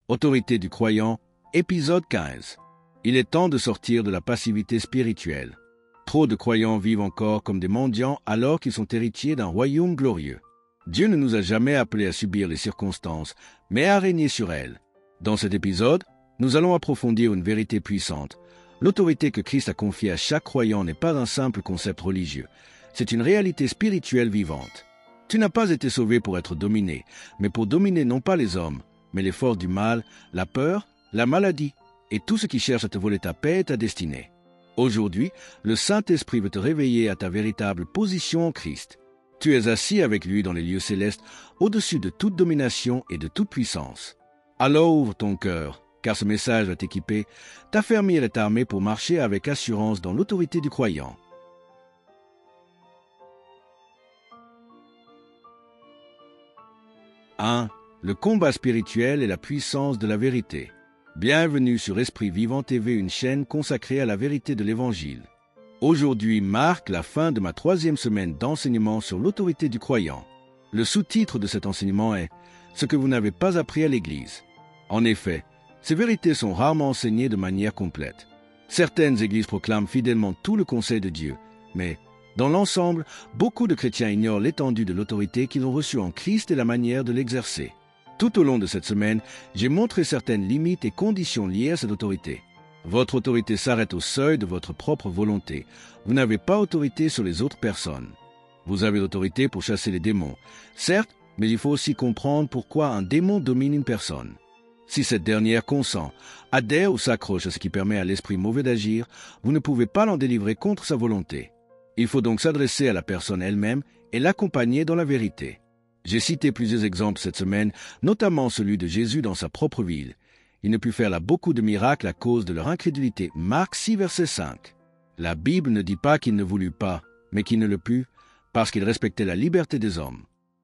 Autorité du croyant, épisode 15. Il est temps de sortir de la passivité spirituelle. Trop de croyants vivent encore comme des mendiants alors qu'ils sont héritiers d'un royaume glorieux. Dieu ne nous a jamais appelés à subir les circonstances, mais à régner sur elles. Dans cet épisode, nous allons approfondir une vérité puissante. L'autorité que Christ a confiée à chaque croyant n'est pas un simple concept religieux. C'est une réalité spirituelle vivante. Tu n'as pas été sauvé pour être dominé, mais pour dominer non pas les hommes, mais les forces du mal, la peur, la maladie, et tout ce qui cherche à te voler ta paix et ta destinée. Aujourd'hui, le Saint-Esprit veut te réveiller à ta véritable position en Christ. Tu es assis avec lui dans les lieux célestes, au-dessus de toute domination et de toute puissance. Alors ouvre ton cœur, car ce message va t'équiper, t'affermir et t'armer pour marcher avec assurance dans l'autorité du croyant. 1. Le combat spirituel et la puissance de la vérité. Bienvenue sur Esprit Vivant TV, une chaîne consacrée à la vérité de l'Évangile. Aujourd'hui marque la fin de ma 3e semaine d'enseignement sur l'autorité du croyant. Le sous-titre de cet enseignement est « Ce que vous n'avez pas appris à l'Église ». En effet, ces vérités sont rarement enseignées de manière complète. Certaines églises proclament fidèlement tout le conseil de Dieu, mais dans l'ensemble, beaucoup de chrétiens ignorent l'étendue de l'autorité qu'ils ont reçue en Christ et la manière de l'exercer. Tout au long de cette semaine, j'ai montré certaines limites et conditions liées à cette autorité. Votre autorité s'arrête au seuil de votre propre volonté. Vous n'avez pas autorité sur les autres personnes. Vous avez l'autorité pour chasser les démons. Certes, mais il faut aussi comprendre pourquoi un démon domine une personne. Si cette dernière consent, adhère ou s'accroche à ce qui permet à l'esprit mauvais d'agir, vous ne pouvez pas l'en délivrer contre sa volonté. Il faut donc s'adresser à la personne elle-même et l'accompagner dans la vérité. J'ai cité plusieurs exemples cette semaine, notamment celui de Jésus dans sa propre ville. Il ne put faire là beaucoup de miracles à cause de leur incrédulité. Marc 6, verset 5. La Bible ne dit pas qu'il ne voulut pas, mais qu'il ne le put, parce qu'il respectait la liberté des hommes.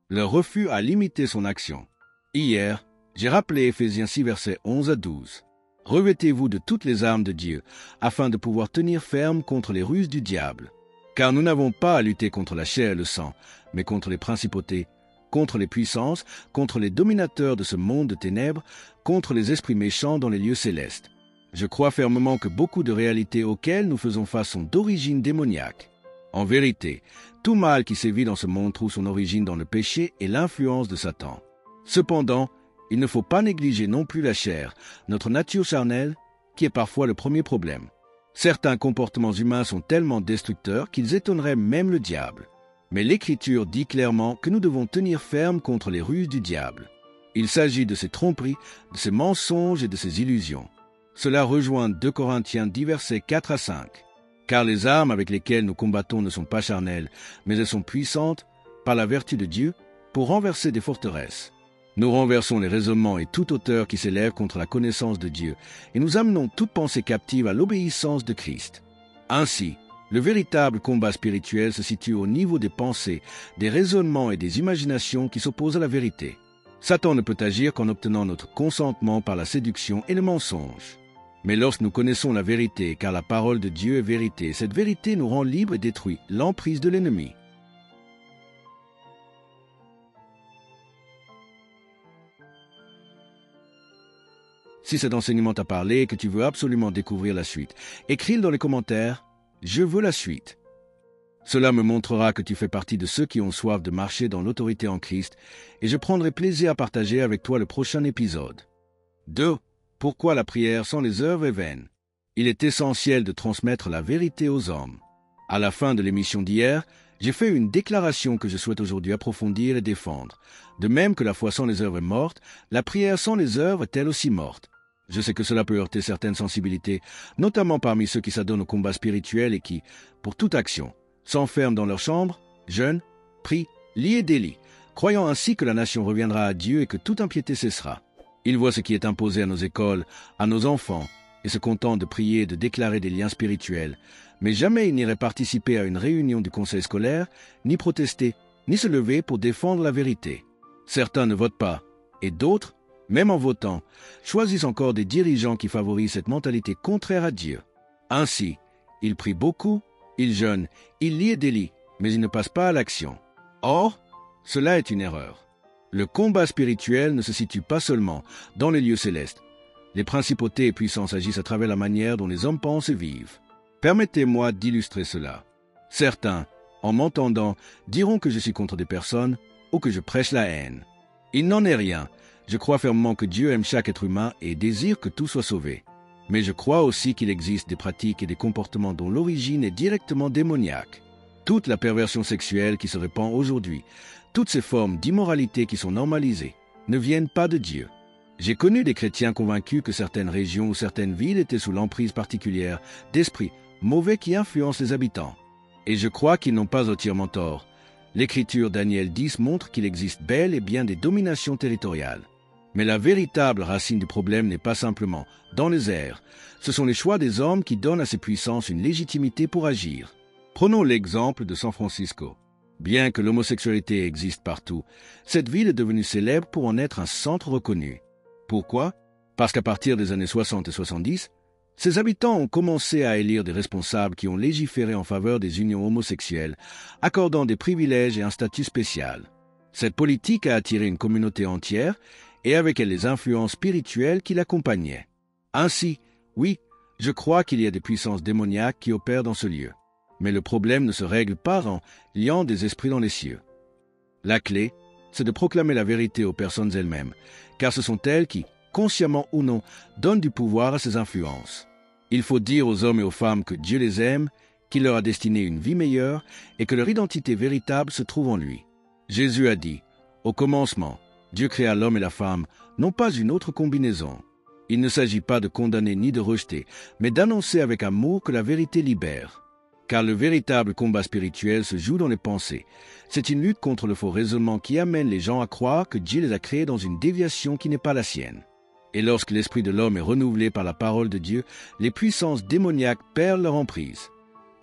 Leur refus a limité son action. Hier, j'ai rappelé Éphésiens 6, versets 11 à 12. Revêtez-vous de toutes les armes de Dieu, afin de pouvoir tenir ferme contre les ruses du diable. Car nous n'avons pas à lutter contre la chair et le sang, mais contre les principautés, contre les puissances, contre les dominateurs de ce monde de ténèbres, contre les esprits méchants dans les lieux célestes. Je crois fermement que beaucoup de réalités auxquelles nous faisons face sont d'origine démoniaque. En vérité, tout mal qui sévit dans ce monde trouve son origine dans le péché et l'influence de Satan. Cependant, il ne faut pas négliger non plus la chair, notre nature charnelle, qui est parfois le premier problème. Certains comportements humains sont tellement destructeurs qu'ils étonneraient même le diable. Mais l'Écriture dit clairement que nous devons tenir ferme contre les ruses du diable. Il s'agit de ses tromperies, de ses mensonges et de ses illusions. Cela rejoint 2 Corinthiens 10, versets 4 à 5. Car les armes avec lesquelles nous combattons ne sont pas charnelles, mais elles sont puissantes, par la vertu de Dieu, pour renverser des forteresses. Nous renversons les raisonnements et toute hauteur qui s'élève contre la connaissance de Dieu, et nous amenons toute pensée captive à l'obéissance de Christ. Ainsi, le véritable combat spirituel se situe au niveau des pensées, des raisonnements et des imaginations qui s'opposent à la vérité. Satan ne peut agir qu'en obtenant notre consentement par la séduction et le mensonge. Mais lorsque nous connaissons la vérité, car la parole de Dieu est vérité, cette vérité nous rend libres et détruit l'emprise de l'ennemi. Si cet enseignement t'a parlé et que tu veux absolument découvrir la suite, écris-le dans les commentaires. Je veux la suite. Cela me montrera que tu fais partie de ceux qui ont soif de marcher dans l'autorité en Christ, et je prendrai plaisir à partager avec toi le prochain épisode. 2. Pourquoi la prière sans les œuvres est vaine? Il est essentiel de transmettre la vérité aux hommes. À la fin de l'émission d'hier, j'ai fait une déclaration que je souhaite aujourd'hui approfondir et défendre. De même que la foi sans les œuvres est morte, la prière sans les œuvres est elle aussi morte. Je sais que cela peut heurter certaines sensibilités, notamment parmi ceux qui s'adonnent au combat spirituel et qui, pour toute action, s'enferment dans leur chambre, jeûnent, prient, lient et délient, croyant ainsi que la nation reviendra à Dieu et que toute impiété cessera. Ils voient ce qui est imposé à nos écoles, à nos enfants, et se contentent de prier et de déclarer des liens spirituels. Mais jamais ils n'iraient participer à une réunion du conseil scolaire, ni protester, ni se lever pour défendre la vérité. Certains ne votent pas, et d'autres, même en votant, choisissent encore des dirigeants qui favorisent cette mentalité contraire à Dieu. Ainsi, ils prient beaucoup, ils jeûnent, ils lient et délient, mais ils ne passent pas à l'action. Or, cela est une erreur. Le combat spirituel ne se situe pas seulement dans les lieux célestes. Les principautés et puissances agissent à travers la manière dont les hommes pensent et vivent. Permettez-moi d'illustrer cela. Certains, en m'entendant, diront que je suis contre des personnes ou que je prêche la haine. Il n'en est rien. Je crois fermement que Dieu aime chaque être humain et désire que tout soit sauvé. Mais je crois aussi qu'il existe des pratiques et des comportements dont l'origine est directement démoniaque. Toute la perversion sexuelle qui se répand aujourd'hui, toutes ces formes d'immoralité qui sont normalisées, ne viennent pas de Dieu. J'ai connu des chrétiens convaincus que certaines régions ou certaines villes étaient sous l'emprise particulière d'esprits mauvais qui influencent les habitants. Et je crois qu'ils n'ont pas entièrement tort. L'Écriture Daniel 10 montre qu'il existe bel et bien des dominations territoriales. Mais la véritable racine du problème n'est pas simplement dans les airs. Ce sont les choix des hommes qui donnent à ces puissances une légitimité pour agir. Prenons l'exemple de San Francisco. Bien que l'homosexualité existe partout, cette ville est devenue célèbre pour en être un centre reconnu. Pourquoi? Parce qu'à partir des années 60 et 70, ses habitants ont commencé à élire des responsables qui ont légiféré en faveur des unions homosexuelles, accordant des privilèges et un statut spécial. Cette politique a attiré une communauté entière et avec elle les influences spirituelles qui l'accompagnaient. Ainsi, oui, je crois qu'il y a des puissances démoniaques qui opèrent dans ce lieu. Mais le problème ne se règle pas en liant des esprits dans les cieux. La clé, c'est de proclamer la vérité aux personnes elles-mêmes, car ce sont elles qui, consciemment ou non, donnent du pouvoir à ces influences. Il faut dire aux hommes et aux femmes que Dieu les aime, qu'il leur a destiné une vie meilleure et que leur identité véritable se trouve en lui. Jésus a dit, « Au commencement, Dieu créa l'homme et la femme, non pas une autre combinaison. » Il ne s'agit pas de condamner ni de rejeter, mais d'annoncer avec amour que la vérité libère. Car le véritable combat spirituel se joue dans les pensées. C'est une lutte contre le faux raisonnement qui amène les gens à croire que Dieu les a créés dans une déviation qui n'est pas la sienne. Et lorsque l'esprit de l'homme est renouvelé par la parole de Dieu, les puissances démoniaques perdent leur emprise.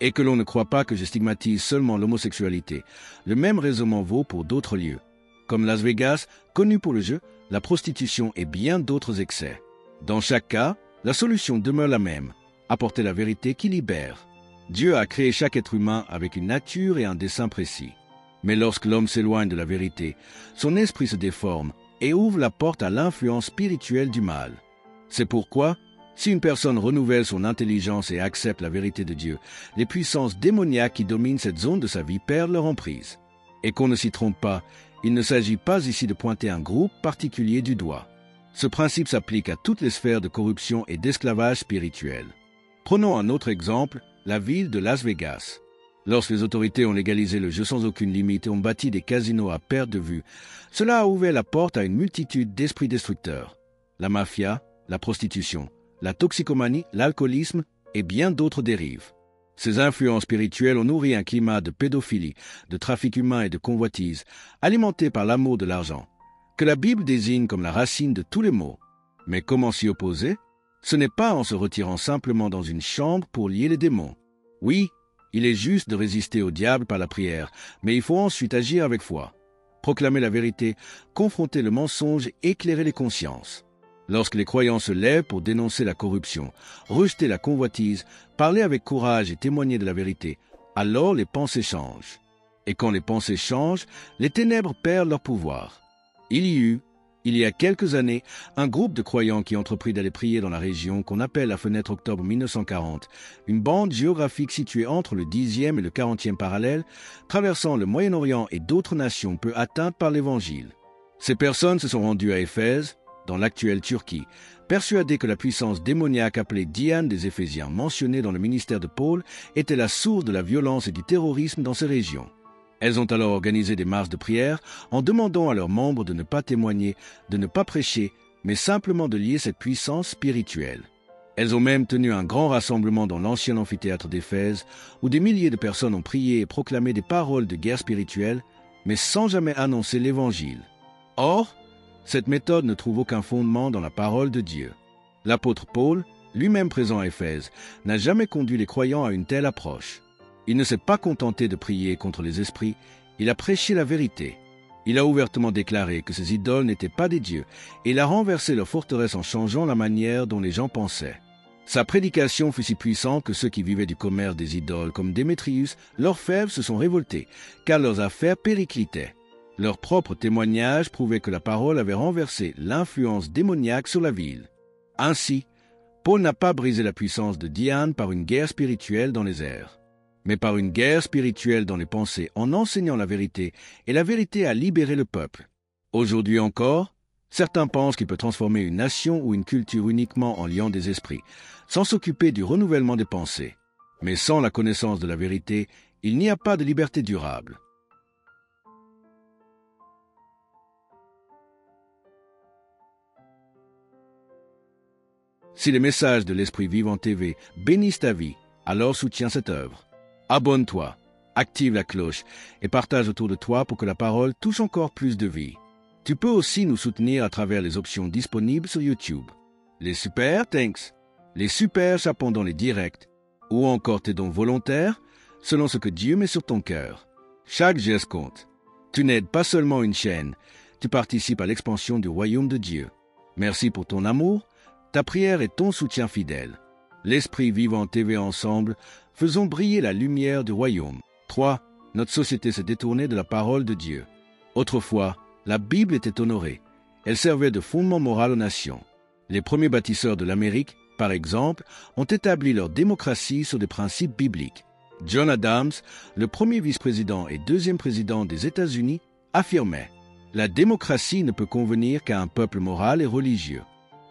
Et que l'on ne croit pas que je stigmatise seulement l'homosexualité, le même raisonnement vaut pour d'autres lieux. Comme Las Vegas, connu pour le jeu, la prostitution et bien d'autres excès. Dans chaque cas, la solution demeure la même, apporter la vérité qui libère. Dieu a créé chaque être humain avec une nature et un dessein précis. Mais lorsque l'homme s'éloigne de la vérité, son esprit se déforme et ouvre la porte à l'influence spirituelle du mal. C'est pourquoi, si une personne renouvelle son intelligence et accepte la vérité de Dieu, les puissances démoniaques qui dominent cette zone de sa vie perdent leur emprise. Et qu'on ne s'y trompe pas, il ne s'agit pas ici de pointer un groupe particulier du doigt. Ce principe s'applique à toutes les sphères de corruption et d'esclavage spirituel. Prenons un autre exemple, la ville de Las Vegas. Lorsque les autorités ont légalisé le jeu sans aucune limite et ont bâti des casinos à perte de vue, cela a ouvert la porte à une multitude d'esprits destructeurs. La mafia, la prostitution, la toxicomanie, l'alcoolisme et bien d'autres dérives. Ces influences spirituelles ont nourri un climat de pédophilie, de trafic humain et de convoitise, alimenté par l'amour de l'argent, que la Bible désigne comme la racine de tous les maux. Mais comment s'y opposer? Ce n'est pas en se retirant simplement dans une chambre pour lier les démons. Oui, il est juste de résister au diable par la prière, mais il faut ensuite agir avec foi. Proclamer la vérité, confronter le mensonge, éclairer les consciences. Lorsque les croyants se lèvent pour dénoncer la corruption, rejeter la convoitise, parler avec courage et témoigner de la vérité, alors les pensées changent. Et quand les pensées changent, les ténèbres perdent leur pouvoir. Il y a quelques années, un groupe de croyants qui entreprit d'aller prier dans la région qu'on appelle la fenêtre octobre 1940, une bande géographique située entre le 10e et le 40e parallèle, traversant le Moyen-Orient et d'autres nations peu atteintes par l'Évangile. Ces personnes se sont rendues à Éphèse, dans l'actuelle Turquie, persuadées que la puissance démoniaque appelée Diane des Éphésiens, mentionnée dans le ministère de Paul, était la source de la violence et du terrorisme dans ces régions. Elles ont alors organisé des marches de prière en demandant à leurs membres de ne pas témoigner, de ne pas prêcher, mais simplement de lier cette puissance spirituelle. Elles ont même tenu un grand rassemblement dans l'ancien amphithéâtre d'Éphèse, où des milliers de personnes ont prié et proclamé des paroles de guerre spirituelle, mais sans jamais annoncer l'Évangile. Or, cette méthode ne trouve aucun fondement dans la parole de Dieu. L'apôtre Paul, lui-même présent à Éphèse, n'a jamais conduit les croyants à une telle approche. Il ne s'est pas contenté de prier contre les esprits, il a prêché la vérité. Il a ouvertement déclaré que ces idoles n'étaient pas des dieux, et il a renversé leur forteresse en changeant la manière dont les gens pensaient. Sa prédication fut si puissante que ceux qui vivaient du commerce des idoles, comme Démétrius, l'orfèvre, se sont révoltés, car leurs affaires périclitaient. Leur propre témoignage prouvait que la parole avait renversé l'influence démoniaque sur la ville. Ainsi, Paul n'a pas brisé la puissance de Diane par une guerre spirituelle dans les airs, mais par une guerre spirituelle dans les pensées en enseignant la vérité, et la vérité a libéré le peuple. Aujourd'hui encore, certains pensent qu'il peut transformer une nation ou une culture uniquement en liant des esprits, sans s'occuper du renouvellement des pensées. Mais sans la connaissance de la vérité, il n'y a pas de liberté durable. Si les messages de l'Esprit Vivant TV bénissent ta vie, alors soutiens cette œuvre. Abonne-toi, active la cloche et partage autour de toi pour que la parole touche encore plus de vie. Tu peux aussi nous soutenir à travers les options disponibles sur YouTube. Les super thanks, les super chats pendant les directs, ou encore tes dons volontaires, selon ce que Dieu met sur ton cœur. Chaque geste compte. Tu n'aides pas seulement une chaîne, tu participes à l'expansion du royaume de Dieu. Merci pour ton amour, ta prière et ton soutien fidèle. L'Esprit Vivant TV ensemble, faisons briller la lumière du royaume. 3. Notre société s'est détournée de la parole de Dieu. Autrefois, la Bible était honorée. Elle servait de fondement moral aux nations. Les premiers bâtisseurs de l'Amérique, par exemple, ont établi leur démocratie sur des principes bibliques. John Adams, le premier vice-président et deuxième président des États-Unis, affirmait « La démocratie ne peut convenir qu'à un peuple moral et religieux.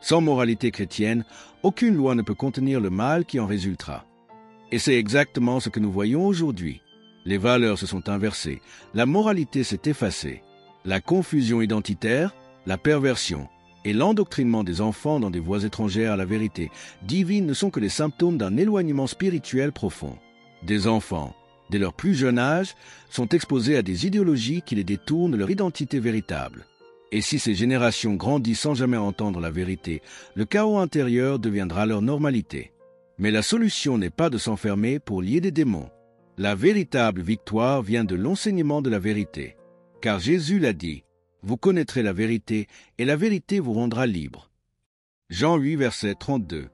Sans moralité chrétienne, aucune loi ne peut contenir le mal qui en résultera. » Et c'est exactement ce que nous voyons aujourd'hui. Les valeurs se sont inversées, la moralité s'est effacée. La confusion identitaire, la perversion et l'endoctrinement des enfants dans des voies étrangères à la vérité divine ne sont que les symptômes d'un éloignement spirituel profond. Des enfants, dès leur plus jeune âge, sont exposés à des idéologies qui les détournent de leur identité véritable. Et si ces générations grandissent sans jamais entendre la vérité, le chaos intérieur deviendra leur normalité. Mais la solution n'est pas de s'enfermer pour lier des démons. La véritable victoire vient de l'enseignement de la vérité. Car Jésus l'a dit, « Vous connaîtrez la vérité, et la vérité vous rendra libre. » Jean 8, verset 32. «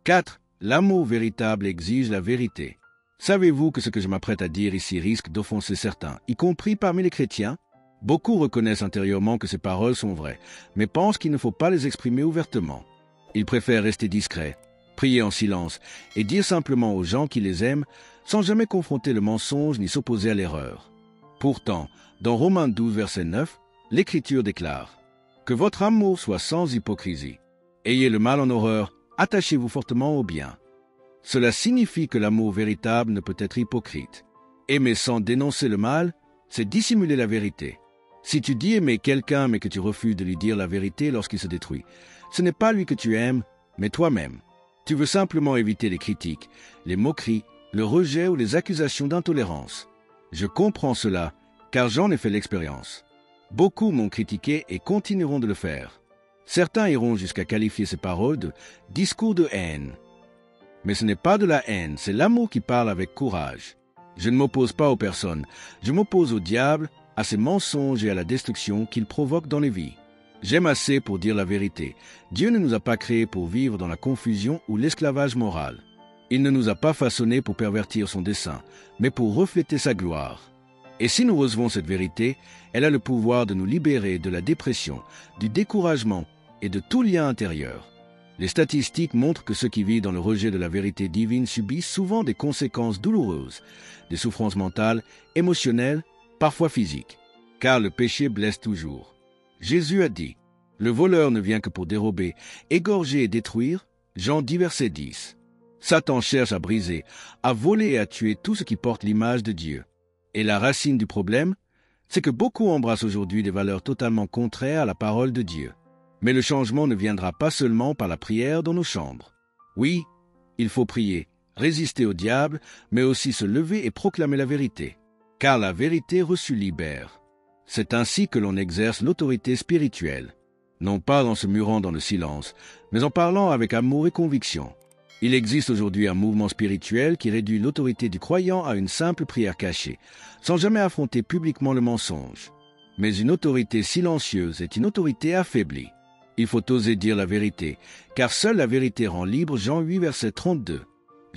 4. L'amour véritable exige la vérité. Savez-vous que ce que je m'apprête à dire ici risque d'offenser certains, y compris parmi les chrétiens? Beaucoup reconnaissent intérieurement que ces paroles sont vraies, mais pensent qu'il ne faut pas les exprimer ouvertement. Ils préfèrent rester discrets, prier en silence et dire simplement aux gens qui les aiment sans jamais confronter le mensonge ni s'opposer à l'erreur. Pourtant, dans Romains 12, verset 9, l'Écriture déclare « Que votre amour soit sans hypocrisie. Ayez le mal en horreur, attachez-vous fortement au bien. » Cela signifie que l'amour véritable ne peut être hypocrite. Aimer sans dénoncer le mal, c'est dissimuler la vérité. Si tu dis aimer quelqu'un mais que tu refuses de lui dire la vérité lorsqu'il se détruit, ce n'est pas lui que tu aimes, mais toi-même. Tu veux simplement éviter les critiques, les moqueries, le rejet ou les accusations d'intolérance. Je comprends cela, car j'en ai fait l'expérience. Beaucoup m'ont critiqué et continueront de le faire. Certains iront jusqu'à qualifier ces paroles de « discours de haine ». Mais ce n'est pas de la haine, c'est l'amour qui parle avec courage. Je ne m'oppose pas aux personnes, je m'oppose au diable, à ses mensonges et à la destruction qu'il provoque dans les vies. J'aime assez pour dire la vérité. Dieu ne nous a pas créés pour vivre dans la confusion ou l'esclavage moral. Il ne nous a pas façonnés pour pervertir son dessein, mais pour refléter sa gloire. Et si nous recevons cette vérité, elle a le pouvoir de nous libérer de la dépression, du découragement et de tout lien intérieur. Les statistiques montrent que ceux qui vivent dans le rejet de la vérité divine subissent souvent des conséquences douloureuses, des souffrances mentales, émotionnelles, parfois physiques. Car le péché blesse toujours. Jésus a dit, « Le voleur ne vient que pour dérober, égorger et détruire. » Jean 10, verset 10. Satan cherche à briser, à voler et à tuer tout ce qui porte l'image de Dieu. Et la racine du problème, c'est que beaucoup embrassent aujourd'hui des valeurs totalement contraires à la parole de Dieu. Mais le changement ne viendra pas seulement par la prière dans nos chambres. Oui, il faut prier, résister au diable, mais aussi se lever et proclamer la vérité. Car la vérité reçue libère. C'est ainsi que l'on exerce l'autorité spirituelle. Non pas en se murant dans le silence, mais en parlant avec amour et conviction. Il existe aujourd'hui un mouvement spirituel qui réduit l'autorité du croyant à une simple prière cachée, sans jamais affronter publiquement le mensonge. Mais une autorité silencieuse est une autorité affaiblie. Il faut oser dire la vérité, car seule la vérité rend libre. Jean 8, verset 32.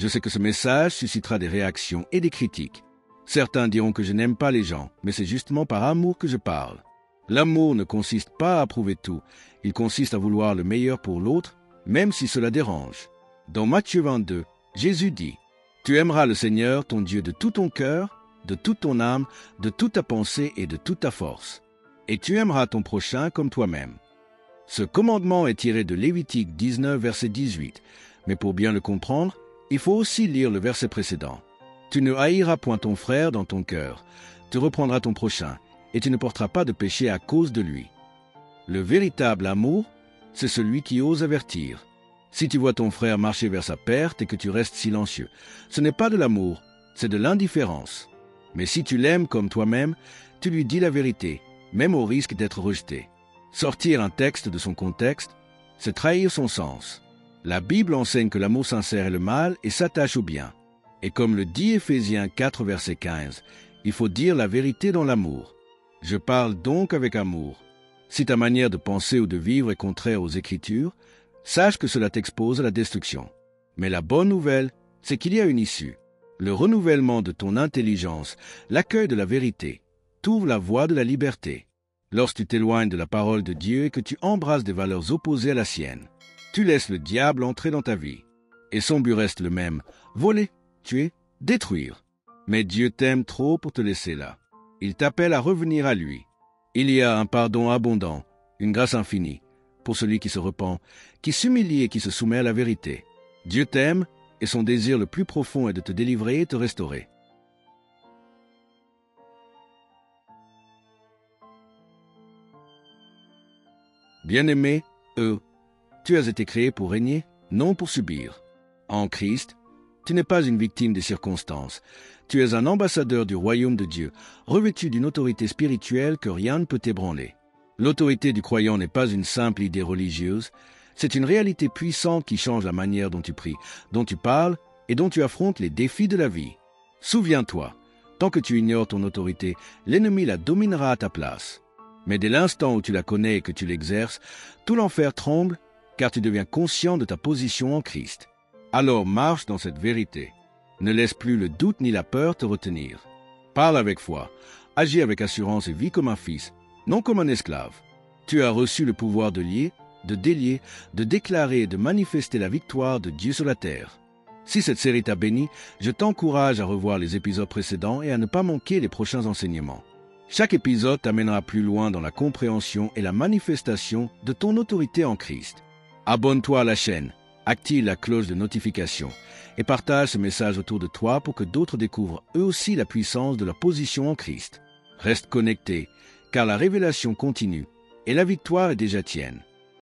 Je sais que ce message suscitera des réactions et des critiques. Certains diront que je n'aime pas les gens, mais c'est justement par amour que je parle. L'amour ne consiste pas à approuver tout, il consiste à vouloir le meilleur pour l'autre, même si cela dérange. Dans Matthieu 22, Jésus dit « Tu aimeras le Seigneur, ton Dieu, de tout ton cœur, de toute ton âme, de toute ta pensée et de toute ta force. Et tu aimeras ton prochain comme toi-même. » Ce commandement est tiré de Lévitique 19, verset 18, mais pour bien le comprendre, il faut aussi lire le verset précédent. « Tu ne haïras point ton frère dans ton cœur, tu reprendras ton prochain, et tu ne porteras pas de péché à cause de lui. » Le véritable amour, c'est celui qui ose avertir. Si tu vois ton frère marcher vers sa perte et que tu restes silencieux, ce n'est pas de l'amour, c'est de l'indifférence. Mais si tu l'aimes comme toi-même, tu lui dis la vérité, même au risque d'être rejeté. Sortir un texte de son contexte, c'est trahir son sens. La Bible enseigne que l'amour sincère est le mal et s'attache au bien. Et comme le dit Éphésiens 4, verset 15, il faut dire la vérité dans l'amour. Je parle donc avec amour. Si ta manière de penser ou de vivre est contraire aux Écritures, sache que cela t'expose à la destruction. Mais la bonne nouvelle, c'est qu'il y a une issue. Le renouvellement de ton intelligence, l'accueil de la vérité, t'ouvre la voie de la liberté. Lorsque tu t'éloignes de la parole de Dieu et que tu embrasses des valeurs opposées à la sienne, tu laisses le diable entrer dans ta vie. Et son but reste le même, voler, tuer, détruire. Mais Dieu t'aime trop pour te laisser là. Il t'appelle à revenir à lui. Il y a un pardon abondant, une grâce infinie, pour celui qui se repent, qui s'humilie et qui se soumet à la vérité. Dieu t'aime et son désir le plus profond est de te délivrer et te restaurer. Bien-aimé, tu as été créé pour régner, non pour subir. En Christ, tu n'es pas une victime des circonstances. Tu es un ambassadeur du royaume de Dieu, revêtu d'une autorité spirituelle que rien ne peut ébranler. L'autorité du croyant n'est pas une simple idée religieuse, c'est une réalité puissante qui change la manière dont tu pries, dont tu parles et dont tu affrontes les défis de la vie. Souviens-toi, tant que tu ignores ton autorité, l'ennemi la dominera à ta place. Mais dès l'instant où tu la connais et que tu l'exerces, tout l'enfer tremble, car tu deviens conscient de ta position en Christ. Alors marche dans cette vérité. Ne laisse plus le doute ni la peur te retenir. Parle avec foi, agis avec assurance et vis comme un fils, non comme un esclave. Tu as reçu le pouvoir de lier, de délier, de déclarer et de manifester la victoire de Dieu sur la terre. Si cette série t'a béni, je t'encourage à revoir les épisodes précédents et à ne pas manquer les prochains enseignements. Chaque épisode t'amènera plus loin dans la compréhension et la manifestation de ton autorité en Christ. Abonne-toi à la chaîne, active la cloche de notification et partage ce message autour de toi pour que d'autres découvrent eux aussi la puissance de leur position en Christ. Reste connecté, car la révélation continue et la victoire est déjà tienne.